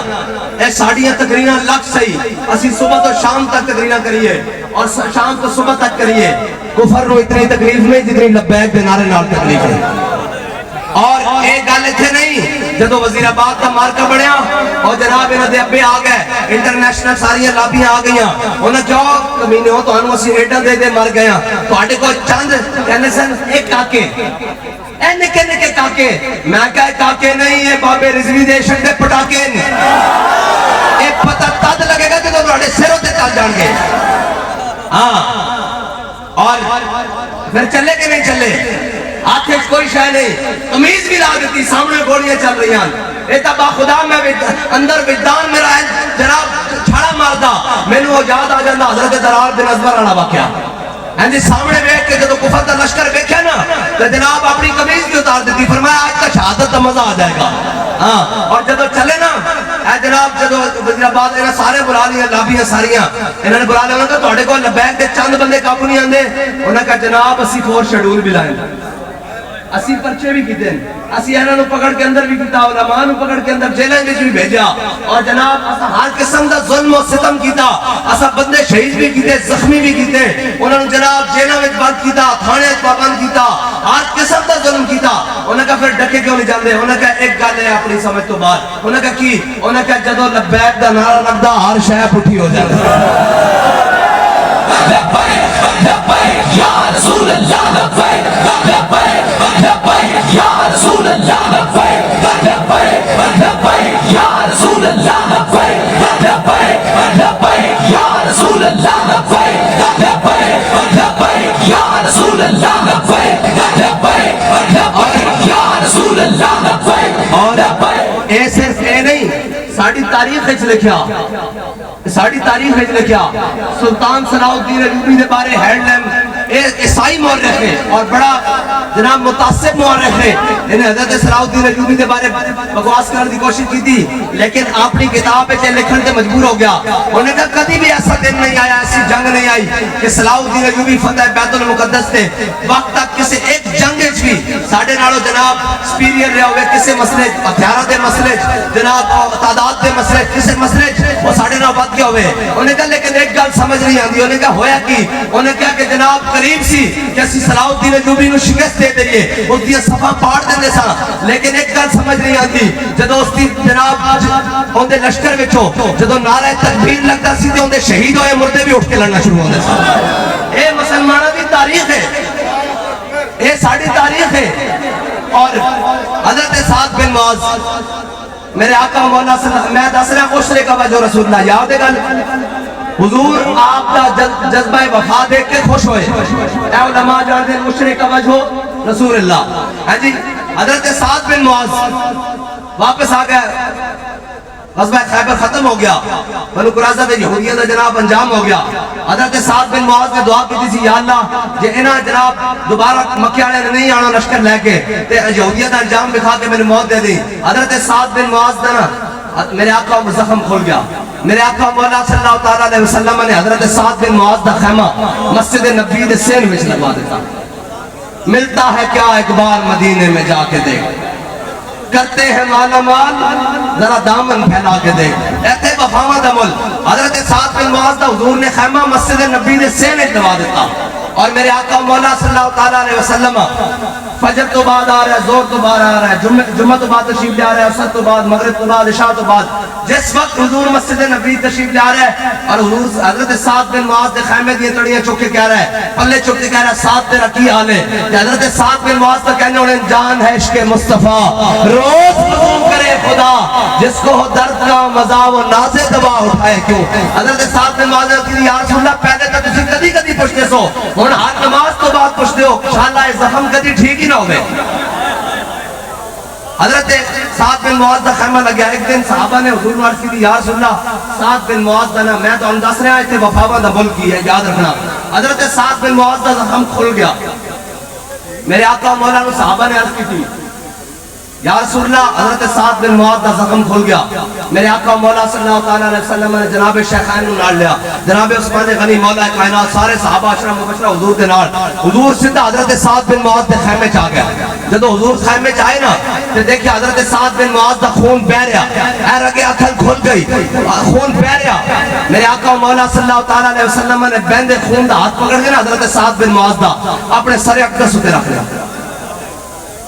اے ساڑھیاں تقریرہ لکھ صحیح اسی صبح تو شام تک تقریرہ کریے اور شام تو صبح تک کریے کفر رو اتنی تکلیف میں جتنی لبیک بے نعرے نال تکلیف ہے اور ایک گالے تھے نہیں جدو وزیر آباد کا مارکہ بڑھیا اور جناب انہوں دے ابے آ گئے انٹرنیشنل ساریاں لابیاں آ گئیاں انہوں کیوں کمینے ہو تو انہوں اسی ایڈا دے دے مر گیا تو آٹے کو چند کہنے سن ایک کاکے اے نکے نکے کاکے میں کہا کاکے نہیں یہ بابے رضوی دے شنڈے پٹاکے ایک پتہ تد لگے گا کہ تو بڑے سر ہوتے چل جان گے ہاں اور پھر چلے کہ نہیں چلے آنکھیں کوئی شاہ نہیں قمیض بھی لا دیتی سامنے گوڑیاں چل رہی ہیں اے تبا خدا میں اندر وجدان میرا ہے جناب چھڑا ماردہ میں نے وہ یاد آ جاندہ حضرت درار بن ازبر آنا واقعہ جی سامنے بیٹھ کے جب کفر کا لشکر بیٹھے نا تو جناب اپنی قمیض بھی اتار دیتی فرمایا آج کا شہادت کا مزہ آ جائے گا اور جب چلے نا اے جناب جب وزیر آباد انہیں سارے بلا لیا لابیاں ساریاں انہوں نے بلا لیا انہوں نے کہا توڑے کو لبیک دے چند بندے کابو نہیں آندے انہوں نے کہا جناب اسی فور شیڈول بھی لائیں اسی پرچے بھی کیتے ہیں اسی انہوں پکڑ کے اندر بھی کیتا علماء نو پکڑ کے اندر جیلیں بھی بھیجا اور جناب اسا ہر قسم دا ظلم و ستم کیتا اسا بندے شہید بھی کیتے زخمی بھی کیتے انہوں جناب جیلوں میں بند کیتا تھانے پابند کیتا ہر قسم دا ظلم کیتا انہوں کہا پھر ڈکے کیوں نہیں جاندے انہوں کہا ایک گل ہے اپنی سمجھ تو بعد انہوں کہا کی انہوں کہا جدو لبیک دا نعرہ لگدا ہر شے پٹھی ہو جاندی لبیک لبیک یا رسول اللہ لبیک لبیک لبیک یا رسول اللہ لبیک لبیک لبیک یا رسول اللہ لبیک لبیک لبیک یا رسول اللہ لبیک لبیک لبیک یا رسول اللہ لبیک لبیک لبیک یا رسول اللہ لبیک اور اے صرف اے نہیں ساڑھی تاریخ اچھ لکھیا ساڑھی تاریخ اچھ لکھیا سلطان صلاح الدین ایوبی دے بارے ہینڈلم عیسائی مورخ ہے اور بڑا جناب متعصب مورخ ہے انہیں حضرت صلاح الدین ایوبی دے بارے بکواس کرنے کی کوشش کی تھی لیکن اپنی کتاب پہ لکھن سے مجبور ہو گیا انہوں نے کہا کبھی بھی ایسا دن نہیں آیا ایسی جنگ نہیں آئی کہ صلاح الدین ایوبی فتح بیت المقدس تھے وقت تک کسی ایک جنگ بھی ساڑھے نالو جناب سپیریئر رہے ہوئے کسی مسئلے ہتھیارہ دے مسئلے جناب تعداد دے مسئلے کسی مسئلے وہ ساڑھے نال بات کیا ہوئے انہوں نے کہا لیکن ایک گل سمجھ نہیں آندی انہوں نے کہا ہویا کی انہوں نے کہا کہ جناب قریب سی کہ اسی صلاح الدین ایوبی نو شکست دے دئیے اس دیا صفحہ پاڑ دینے سا لیکن ایک گل سمجھ نہیں آندی جدو اس دی جناب ان دے لشکر وچھو جدو نعرہ تکبیر لگتا سی تے ان دے شہید ہوئے مردے بھی اٹھ کے لڑنا شروع ہونے سا اے مسلمانہ دی تاریخ ہے اے ساڑھی تاریخ ہے اور حضرت سعد بن معاذ میرے آقا مولا صلی اللہ میں دس رہا عشرے کا وجہ رسول اللہ یاد ہے گل حضور آپ کا جذبہ وفا دیکھ کے خوش ہوئے اے علماء جانتے ہیں عشرے کا وجہ رسول اللہ ہاں جی حضرت سعد بن معاذ واپس آ گئے غزوہ خیبر ختم ہو گیا بنو قریظہ میں یہودیوں کا جناب انجام ہو گیا حضرت سعد بن معاذ نے دعا کی تھی یا اللہ جے انہاں جناب دوبارہ مکہ والے نہیں آنا لشکر لے کے تے یہودیوں کا انجام دکھا کے میری موت دے دی حضرت سعد بن معاذ دا نا میرے آقا کو زخم کھل گیا میرے آقا مولا صلی اللہ تعالیٰ علیہ وسلم نے حضرت سعد بن معاذ دا خیمہ مسجد نبی دے سین میں لگوا دیتا ملتا ہے کیا اقبال مدینے میں جا کے دیکھ کرتے ہیں مالا مال ذرا دامن پھیلا کے دیکھ ایتے وفاوہ دمل حضرت سعد بن معاذ دا حضور نے خیمہ مسجد نبی دے سین لگوا دیتا اور میرے آقا مولا صلی اللہ تعالیٰ علیہ وسلم فجر تو بعد آ رہا ہے, زور تو بعد آ رہا ہے, جمعہ تو بعد تشریف لے آ رہا ہے, عصر تو بعد, مغرب تو بعد, عشاء تو بعد. جس وقت حضور مسجد نبی تشریف لے آ رہا ہے اور حضور حضرت سعد بن معاذ نے خیمے دیے تڑیاں چک کے کہہ رہا ہے, پلے چک کے کہہ رہا ہے, سعد تیرا کی حال ہے؟ کہ حضرت سعد بن معاذ کا کہنے انہیں جان ہے عشق مصطفیٰ, روز قبول کرے خدا, جس کو ہو درد کا مزہ وہ نازے دبا اٹھائے کیوں. حضرت سعد بن معاذ نے کہا یا رسول اللہ پہلے تو تسی کدی کدی پوچھتے سو, ہن ہر نماز تو بعد پوچھتے ہو, انشاءاللہ زخم کدی ٹھیک ہی نہ ہوئے. حضرت سعد بن معاذ دا خیمہ لگیا. ایک دن صحابہ نے حضور عرض کی یا رسول اللہ سعد بن معاذ دا نا, میں تو ہم دس رہے ہیں اتنے وفاوہ دا ملک کی ہے, یاد رکھنا. حضرت سعد بن معاذ دا زخم کھل گیا. میرے آقا مولا نے صحابہ نے عرض کی تھی یا رسول اللہ حضرت سعد بن معاذ دا زخم کھل گیا. میرے آقا مولا صلی اللہ علیہ وسلم نے جناب شیخین نو نال لیا, جناب عثمان غنی مولا کائنات, سارے صحابہ عشرہ مبشرہ حضور دے نال. حضور سیدھا حضرت سعد بن معاذ دے خیمے چ آ گیا. جب حضور خیمے چ آئے نا تے دیکھیں حضرت سعد بن معاذ دا خون بہ رہا, اے رگے اکھل کھل گئی, خون بہ رہا. میرے آقا مولا صلی اللہ علیہ وسلم نے بہندے خون دا ہاتھ پکڑ کے نا حضرت سعد بن معاذ دا اپنے سر اقدس اتے رکھ لیا.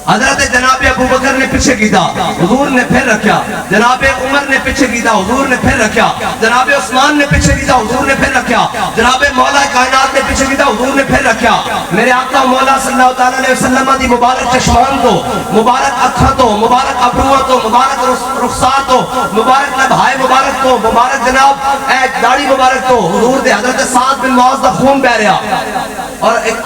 حضرت جناب ابو بکر نے پیچھے کیتا, حضور نے پھر رکھیا. جناب عمر نے پیچھے کیتا, حضور نے پھر رکھیا. جناب عثمان نے پیچھے کیتا, حضور نے پھر رکھیا. جناب مولا کائنات نے پیچھے کیتا, حضور نے پھر رکھیا. میرے آقا مولا صلی اللہ علیہ وسلم دی مبارک چشمان تو, مبارک اکھاں تو, مبارک ابروؤں تو, مبارک رخسار تو, مبارک لبھائے مبارک تو, مبارک جناب داڑھی مبارک تو, حضور دے حضرت سعد بن معاذ دا خون بہ رہا. اور ایک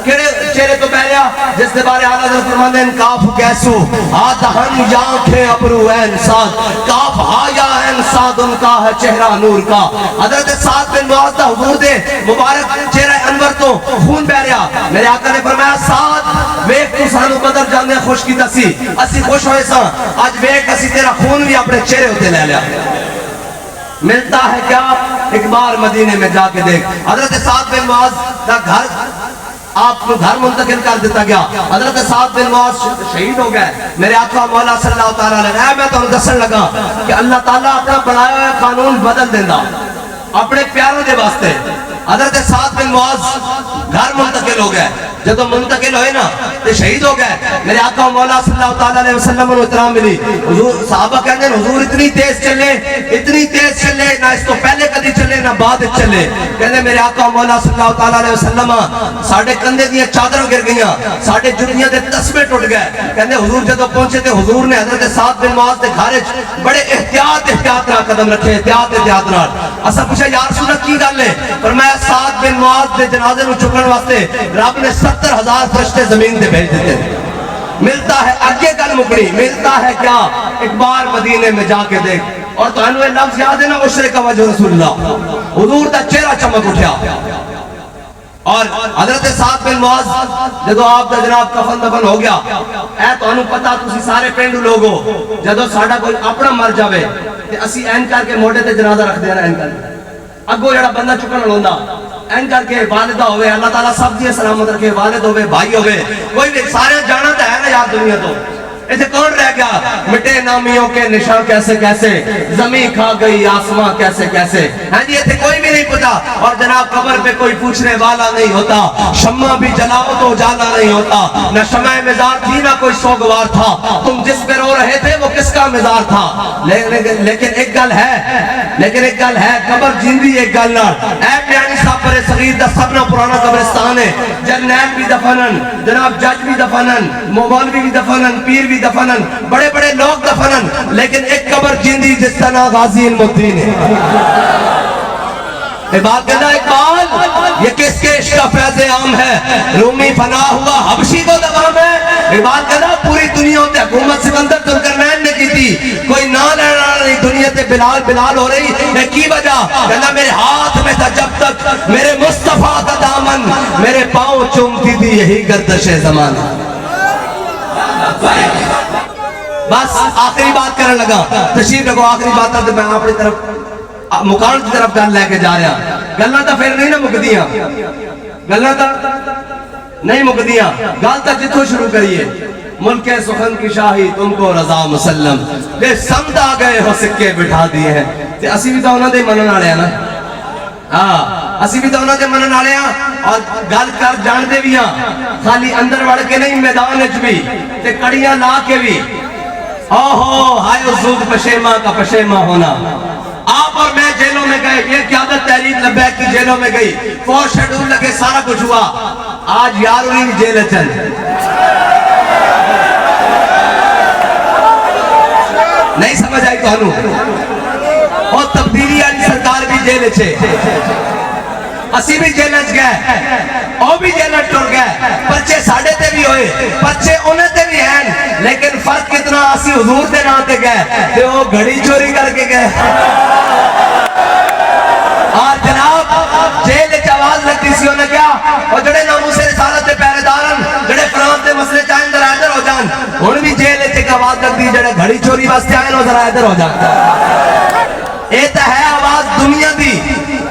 کیڑے چہرے تو بہ رہا جس دے بارے اعلیٰ حضرت فرماندے ہیں کاف کیسو آدھن یانکھیں ابرو این سعد, کاف ہایا این سعد ان کا ہے چہرہ نور کا. حضرت سعد بن معاذ دا حضور دے مبارک چہرہ انور تو خون بہ رہا. میرے آقا نے فرمایا سعد ویک تو سانو بدر جانے خوش کی تسی, اسی خوش ہوئے ساں, آج ویک اسی تیرا خون بھی اپنے چہرے ہوتے لے لیا. ملتا ہے کیا ایک بار مدینے میں جا کے دیکھ. حضرت سعد بن معاذ دا گھر آپ کو گھر منتقل کر دیتا گیا. حضرت سعد بن معاذ شہید ہو گئے. میرے آقا مولا صلی اللہ تعالیٰ علیہ وسلم, میں تو دسن لگا کہ اللہ تعالیٰ اپنا بنایا ہوا قانون بدل دینا اپنے پیاروں دے واسطے. حضرت سعد بن معاذ گھر منتقل ہو گئے. جب منتقل ہوئے نا تو شہید ہو گئے. میرے آقا مولا صلی اللہ علیہ وسلم نے احترام ملی. حضور صحابہ کہتے ہیں حضور اتنی تیز چلے, اتنی تیز چلے, نہ اس تو پہلے کدی چلے نہ بعد چلے. کہتے میرے آقا مولا صلی اللہ علیہ وسلم ساڑھے کندھے دیا چادر گر گئیاں, ساڑھے جنیاں دے تسبے ٹوٹ گئے. کہتے حضور جب پہنچے تھے حضور نے حضرت سعد بن معاذ دے گھر بڑے احتیاط نہ قدم رکھے, احتیاط نہ. اسا پوچھا یا رسول اللہ کی گل ہے؟ فرمایا سعد بن معاذ دے جنازے نو چکن واسطے رب نے 70,000 فرشتے زمین دے بھیج دیتے. ملتا ہے اگے گل مکڑی, ملتا ہے کیا ایک بار مدینے میں جا کے دیکھ. اور تو انہوں لفظ یاد ہے نا, عشرے کا وجہ رسول اللہ, حضور دا چہرہ چمک اٹھیا. اور حضرت سعد بن معاذ جدو آپ دا جناب کفن دفن ہو گیا, اے تو انہوں پتا تسی سارے پینڈو لوگو جدو ساڑھا کوئی اپنا مر جاوے تے اسی این کر کے موڑے تے جنازہ رکھ دینا, این کر کے اگو جڑا بندہ چکن لوندا این کر کے والدہ ہوئے, اللہ تعالیٰ سب دی سلامت رکھے, والد ہوئے, بھائی ہوئے, کوئی بھی سارے جانا تو ہے نا یار دنیا تو. اسے کون رہ گیا؟ مٹے نامیوں کے نشان کیسے کیسے, زمین کھا گئی آسمان کیسے کیسے. ہاں جی اسے کوئی بھی نہیں پتا. اور جناب قبر پہ کوئی پوچھنے والا نہیں ہوتا, شمع بھی جلاؤ تو اجالا نہیں ہوتا. نہ شمع مزار تھی نہ کوئی سوگوار تھا, تم جس پہ رو رہے تھے وہ کس کا مزار تھا. لیکن ایک گل ہے, قبر جیندی ایک گل نہ. اے پیانی صاحب پر صغیر دا سبنا پرانا قبرستان ہے, جرنیل بھی دفنن, جناب جج بھی دفنن, مولوی بھی دفنن, پیر بھی دفنن, بڑے بڑے لوگ دفنن, لیکن ایک قبر جیندی جس کا نام غازی المدین ہے. بات کہنا اقبال یہ کس کے عشق کا فیض عام ہے, رومی فنا ہوا حبشی کو دوام ہے. بات کہنا پوری دنیا تے حکومت سکندر ذوالقرنین نے کی تھی, کوئی نہ لینا نہیں دنیا تے بلال ہو رہی ہے. کی وجہ کہنا میرے ہاتھ میں تھا جب تک میرے مصطفیٰ کا دامن, میرے پاؤں چومتی تھی یہی گردش زمانہ. بس آخری بات کرنے لگا, تشریف رکھو. آخری بات میں اپنی طرف مقام کی طرف گل لے کے جا رہا. گلنا تو پھر نہیں نا مکدیاں, گلنا تو نہیں مکدیاں. گل تو جتوں شروع کریے, ملک سخن کی شاہی تم کو رضا مسلم, بے سمد آ گئے ہو سکے بٹھا دیے ہیں. اسی بھی تو انہوں نے منن والے ہیں نا, ہاں اسی بھی تو انہوں نے منن والے ہیں. اور گل کر جانتے بھی ہاں خالی اندر وڑ کے نہیں میدان اچ بھی تے کڑیاں لا کے بھی اوہو ہائے زود پشیمہ کا پشیمہ ہونا آپ اور میں جیلوں میں گئے یہ قیادت تحریک لبیک کی جیلوں میں گئی فور شیڈول لگے سارا کچھ ہوا آج یارویں جیل چل نہیں سمجھ آئی تو ہنو اور تبدیلی آلی سرکار بھی جیل چھے اسی بھی جیلنج گئے او بھی جیلنج ٹر گئے پرچے ساڑھے تے بھی ہوئے پرچے انہیں تے بھی ہیں لیکن فرق کتنا اسی حضور دے ناتے گئے تے وہ گھڑی چوری کر کے گئے اور جناب جیل چواز لگتی سی انہیں کیا اور جڑے ناموس رسالت دے پہرے دارن جڑے فرانس دے مسئلے چاہیں در آئے در ہو جان ان بھی جیل چک آواز لگتی جڑے گھڑی چوری واسطے آئیں اور در آئے در ہو جان اے تا ہے آواز دنیا دی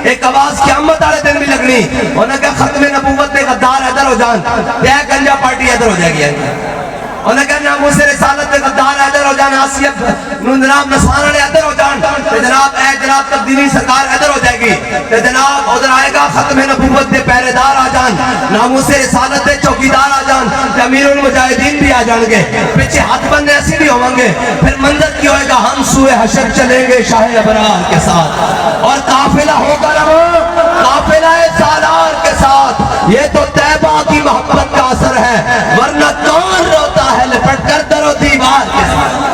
ایک آواز قیامت آلے دن بھی لگنی انہیں کہا ختم نبوت دے غدار ادھر ہو جان تے گنجا پارٹی ادھر ہو جائے گی انہیں کہا ناموس رسالت دے غدار ادھر ہو جان آسیت جناب نصارہ نے ادھر ہو جان تے جناب اے جناب تبدیلی سرکار ادھر ہو جائے گی تے جناب ادھر آئے گا ختم نبوت دے پہرے دار آ جان ناموس رسالت دے چوکیدار آ جان تے امیر المجاہدین بھی آ جان گے پیچھے ہاتھ بندے ایسی بھی ہوں گے پھر منظر کی ہوئے گا ہم سوئے حشر چلیں گے شاہ ابرار کے ساتھ اور قافلہ ہوگا رہا قافلہ سالار کے ساتھ یہ تو طیبہ کی محبت کا اثر ہے ورنہ کون روتا ہے لپٹ کر در و دیوار کے ساتھ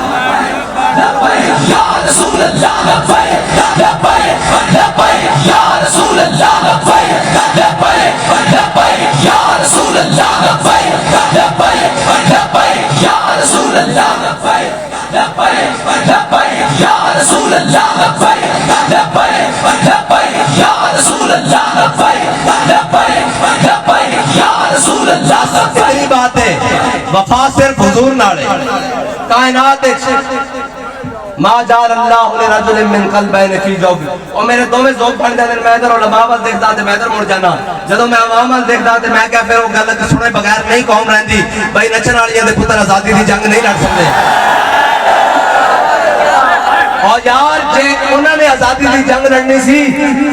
یا رسول اللہ لبیک لبیک لبیک یا رسول اللہ لبیک لبیک لبیک یا رسول اللہ لبیک لبیک لبیک یا رسول اللہ لبیک لبیک لبیک یا رسول اللہ لبیک لبیک لبیک یا رسول اللہ لبیک لبیک لبیک یا رسول اللہ اتنی بات ہے وفا صرف حضور ناڑے کائنات ما جعل اللہ لرجل من قلبین فی جوفی اور میرے دو میں ذوق پڑھ جانے میں ادھر علماء وال دیکھتا تھے میں ادھر مڑ جانا جدو میں عوام وال دیکھتا تھے میں کہا پھر وہ غلط سنے بغیر نہیں قوم رہندی بھائی نچن والی دے پتر آزادی دی جنگ نہیں لڑ سکتے اور یار جے انہوں نے آزادی دی جنگ لڑنی سی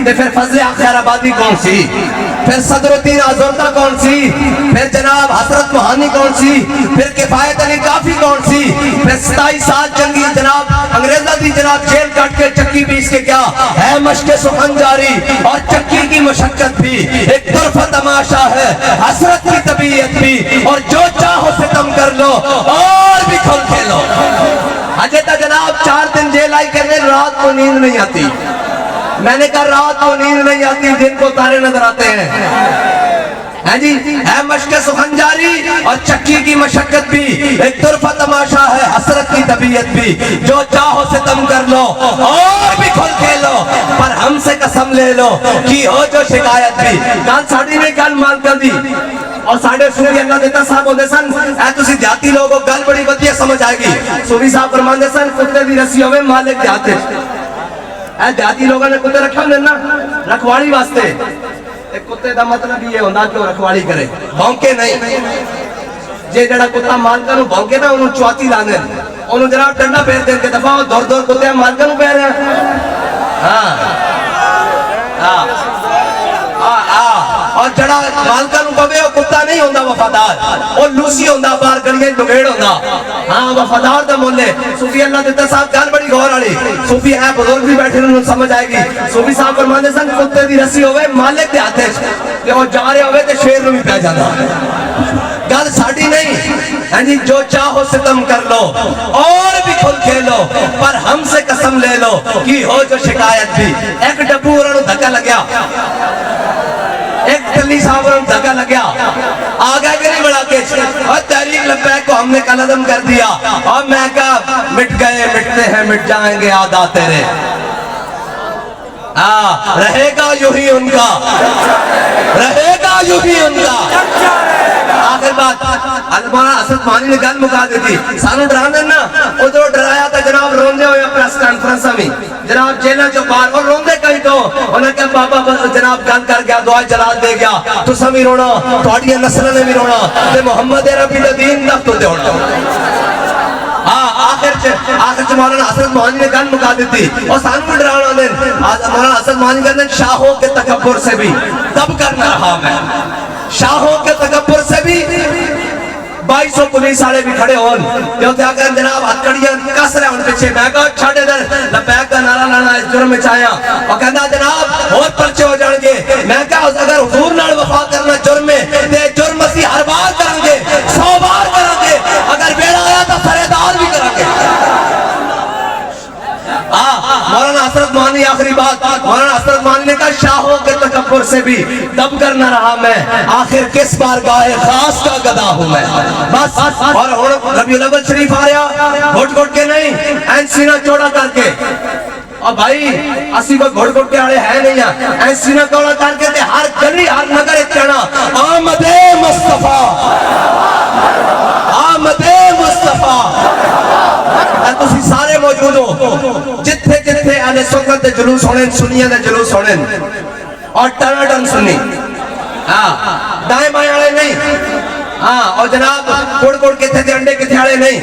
تے پھر فضل خیر آبادی کون سی پھر صدر الدین آزوردہ کون سی پھر جناب حضرت مہانی کون سی پھر کفایت علی کافی کون سی پھر 27 سال جنگی جناب انگریزہ دی جناب جیل کٹ کے چکی پیس کے کیا ہے مشق سخن جاری اور چکی کی مشقت بھی ایک طرف تماشا ہے حسرت کی طبیعت بھی اور جو چاہو ستم کر لو اور بھی کھل کھیلو اجے تا جناب 4 دن جیل آئی کرنے رات کو نیند نہیں آتی میں نے کہا رات کو نیند نہیں آتی دن کو تارے نظر آتے ہیں جی ہے مشق سخن جاری اور چکی کی مشقت بھی ایک طرفہ تماشا ہے حسرت کی طبیعت بھی جو چاہو ستم کر لو اور بھی کھل کھیلو پر ہم سے قسم لے لو کی ہو جو شکایت بھی کال ساڑی نے کال مال کر دی اور ساڑھے سوری اللہ دیتا صاحب ہوندے سن اے تسی دیاتی لوگوں گل بڑی بدیہ سمجھ آئے گی سوری صاحب فرمان دے سن کتے دی رسی ہوئے مالک دیاتے اے دیاتی لوگوں نے کتے رکھا ہوں نا رکھواڑی واسطے ایک کتے دا مطلب یہ ہوندہ کہ وہ رکھواڑی کرے بھونکے نہیں جے جڑا کتا مالکہ نو بھونکے نا انہوں چواتی لانے انہوں جناب ٹنڈا پہر دیں کہ دفعہ دور دور کتے ہیں مالکہ نو پہر ہیں اور جڑا مالکہ نو کبھے وہ کتا نہیں ہوندہ وفادار وہ لوسی ہوندہ بار گڑیے لگیڑ ہوندہ ہاں وفادار دا مولے صوفی اللہ دیتا صاحب کال بڑی گھور آڑی صوفی ہے بزرگ بھی بیٹھے انہوں سمجھ آئے گی صوفی صاحب فرمانے سن کتے دی رسی ہوئے مالک دے آتے کہ وہ جا رہے ہوئے تے شیر نو بھی پہ جانا گل ساڑی نہیں جی جو چاہو ستم کر لو اور بھی کھل کھیلو پر ہم سے قسم لے لو کی ہو جو شکایت بھی ایک ڈبو انہوں دھکا لگیا ایک ٹلی صاحب انہوں دھکا لگیا آگا کہ نہیں بڑھا کے اور تحریک لبیک کو ہم نے قلدم کر دیا اور میں کہا مٹ گئے مٹتے ہیں مٹ جائیں گے عادہ تیرے رہے گا یوں ہی ان کا رہے گا یوں ہی ان کا آخر بات مولانا اسد مانی نے گل مکا دیتی سانو ڈران دینا ادھر ڈرایا تھا جناب روندے ہوئے پریس کانفرنسا میں جناب جیلہ جو بار اور روندے کہیں تو انہیں کہا بابا جناب گل کر گیا دعا جلال دے گیا تو سمی رونا تو آڑیا نسل نے بھی رونا تے محمد ربی دین دف تو دے ہونا آخر مولانا حسرت مہانی نے گل مکا دیتی اور سانو ڈرانا آنے مولانا حسن مانی کہتے ہیں شاہوں کے تکبر سے بھی دب کر نہ رہا میں، شاہوں کے تکبر سے بھی 2200 پولیس والے بھی کھڑے ہون جو تے اگر جناب ہتھکڑیاں کس رہے ہن پیچھے میں کہا چھڑے در لبیک کا نعرہ لانا اس جرم وچ آیا اور کہندا جناب اور پرچے ہو جان گے، میں کہا اگر حضور نال وفا کرنا جرم ہے تے جرم اسی ہر بار کریں گے 100 بار کریں گے، اگر بیڑا آیا تو سرے دار بھی کریں گے۔ مولانا حسرت مانی آخری بات، مولانا حسرت مانی نے کہا شاہوں کے تکبر سے بھی دب کر نہ رہا میں، آخر کس بارگاہ خاص کا گدا ہوں میں بس۔ اور ربیع الاول شریف آ رہا گھٹ گھٹ کے نہیں این سینہ چوڑا کر کے، اور بھائی اسی کو گھٹ گھٹ کے آڑے ہے نہیں ہیں، این سینہ چوڑا کر کے تے ہر گلی ہر نگر اتنا آمد مصطفیٰ آمد مصطفیٰ تسی سارے موجود ہو، جتھے جتھے اہل سنت دے جلوس ہونے سنیاں دے جلوس ہونے اور ٹرڈن سنی دائیں بائیں آڑے نہیں، اور جناب گڑ گڑ کے تھے انڈے کے تھے آڑے نہیں،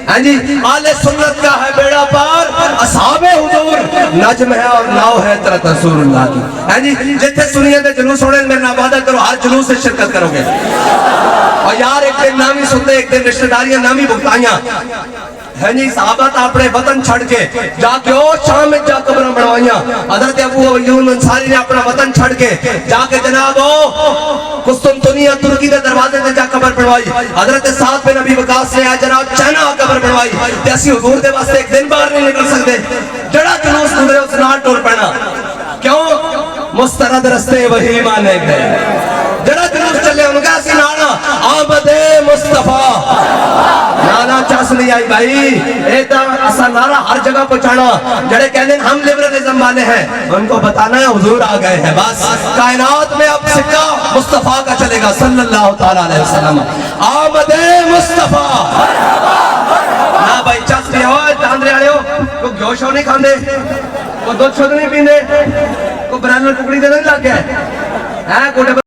ہاں جی اہل سنت کا ہے بیڑا پار، اصحاب حضور نجم ہے اور ناؤ ہے طرح رسول اللہ کی، ہاں جی جتھے سنیاں دے جلوس ہونے میں وعدہ کرو ہر جلوس سے شرکت کرو گے، اور یار ایک دن نامی سنتے ایک دن رشتہ داریاں نامی بھگتائیاں، ہے جی صحابہ تا اپنے وطن چھڑ کے جا کے شام میں جا قبریں بنوائیاں، حضرت ابو ایوب انصاری نے اپنا وطن چھڑ کے جا کے جناب قسطنطنیہ ترکی دے دروازے تے جا قبر بنوائی، حضرت سعد بن ابی وقاص نے جناب چائنا قبر بنوائی، تے اسی حضور دے واسطے ایک دن باہر نہیں نکل سکتے، جڑا جلوس گزرے اس نال ٹور پینا، کیوں مسترد رستے وہی مانے گئے، جڑا جلوس چلے ان کا اسی نانا آمد مصطفیٰ نانا چاس نہیں آئی بھائی، ایتا ایسا نعرہ ہر جگہ پہنچانا، جڑے کہنے ہیں ہم لیبرلزم والے ہیں ان کو بتانا ہے حضور آ گئے ہیں، بس کائنات میں اب سکہ مصطفیٰ کا چلے گا صلی اللہ تعالیٰ علیہ وسلم، آمد مصطفیٰ نا بھائی چاس بھی ہوئے چاندرے آڑے ہو کوئی گوش ہو نہیں کھاندے کوئی دودھ شد نہیں پیندے کوئی برانر ٹکڑی دے نہیں لگ گئے